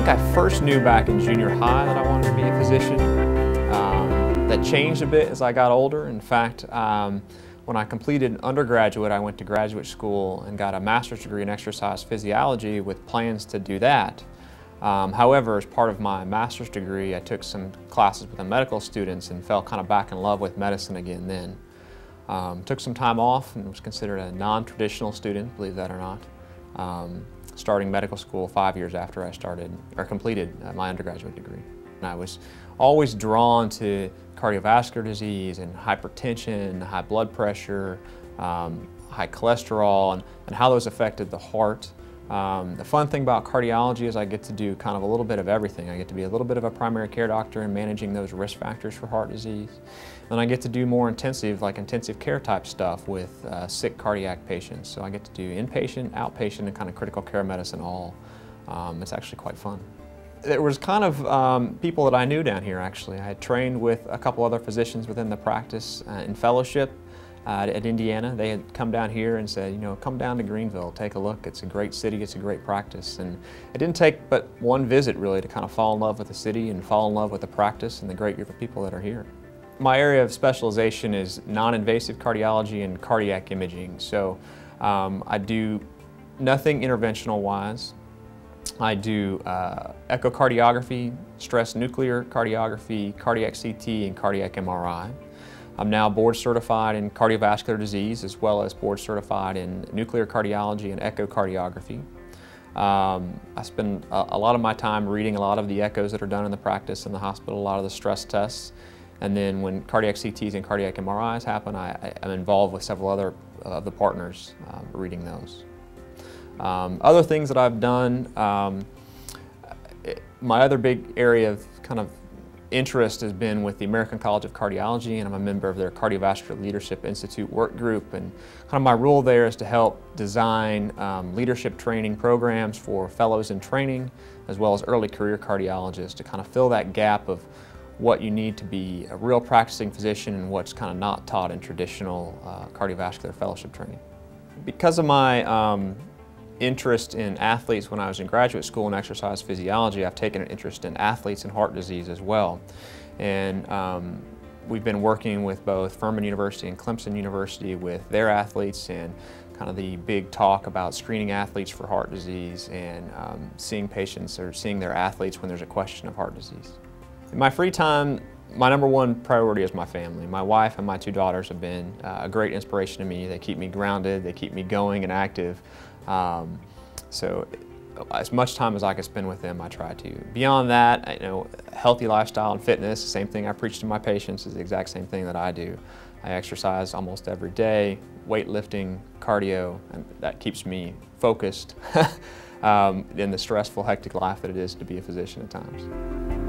think I first knew back in junior high that I wanted to be a physician. That changed a bit as I got older. In fact, when I completed undergraduate, I went to graduate school and got a master's degree in exercise physiology with plans to do that. However, as part of my master's degree, I took some classes with the medical students and fell kind of back in love with medicine again then. Took some time off and was considered a non-traditional student, believe that or not, starting medical school 5 years after I completed my undergraduate degree. And I was always drawn to cardiovascular disease and hypertension, high blood pressure, high cholesterol, and how those affected the heart. The fun thing about cardiology is I get to do kind of a little bit of everything. I get to be a little bit of a primary care doctor in managing those risk factors for heart disease. And I get to do more intensive care type stuff with sick cardiac patients. So I get to do inpatient, outpatient, and kind of critical care medicine all. It's actually quite fun. There was kind of people that I knew down here actually. I had trained with a couple other physicians within the practice in fellowship at Indiana. They had come down here and said, you know, come down to Greenville, take a look. It's a great city, it's a great practice. And it didn't take but one visit really to kind of fall in love with the city and fall in love with the practice and the great group of people that are here. My area of specialization is non-invasive cardiology and cardiac imaging. So I do nothing interventional wise. I do echocardiography, stress nuclear cardiography, cardiac CT, and cardiac MRI. I'm now board certified in cardiovascular disease as well as board certified in nuclear cardiology and echocardiography. I spend a lot of my time reading a lot of the echoes that are done in the practice in the hospital, a lot of the stress tests. And then when cardiac CTs and cardiac MRIs happen, I'm involved with several other of the partners reading those. Other things that I've done, my other big area of kind of interest has been with the American College of Cardiology, and I'm a member of their Cardiovascular Leadership Institute work group. And kind of my role there is to help design leadership training programs for fellows in training, as well as early career cardiologists, to kind of fill that gap of what you need to be a real practicing physician and what's kind of not taught in traditional cardiovascular fellowship training. Because of my interest in athletes when I was in graduate school in exercise physiology, I've taken an interest in athletes and heart disease as well. And we've been working with both Furman University and Clemson University with their athletes and kind of the big talk about screening athletes for heart disease and seeing patients or seeing their athletes when there's a question of heart disease. In my free time, my number one priority is my family. My wife and my two daughters have been a great inspiration to me. They keep me grounded, they keep me going and active. So as much time as I can spend with them, I try to. Beyond that, healthy lifestyle and fitness, the same thing I preach to my patients is the exact same thing that I do. I exercise almost every day, weightlifting, cardio, and that keeps me focused in the stressful, hectic life that it is to be a physician at times.